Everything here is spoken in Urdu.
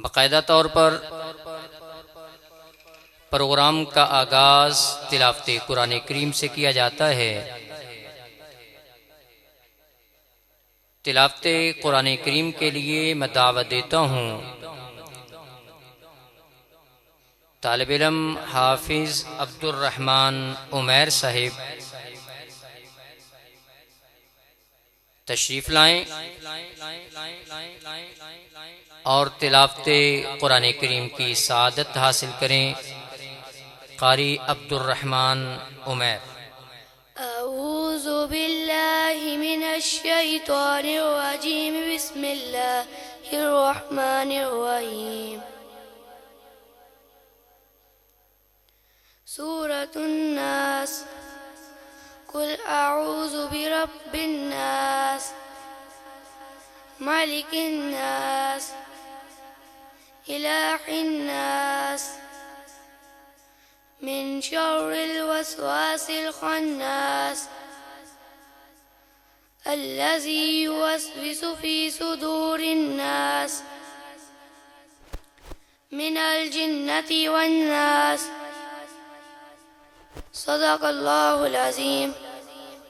باقاعدہ طور پر پروگرام کا آغاز تلاوت قرآن کریم سے کیا جاتا ہے۔ تلاوت قرآن کریم کے لیے میں دعوت دیتا ہوں طالب علم حافظ عبد الرحمن عمیر صاحب، تشریف لائیں اور تلاوت قرآن کریم کی سعادت حاصل کریں۔ قاری عبد الرحمن عمیر۔ أعوذ بالله من الشيطان الرجيم بسم الله الرحمن الرحيم سورة الناس قل أعوذ برب الناس ملك الناس إله الناس من شر الوسواس الخناس الذي يوسوس في صدور الناس من الجنة والناس صدق الله العظيم۔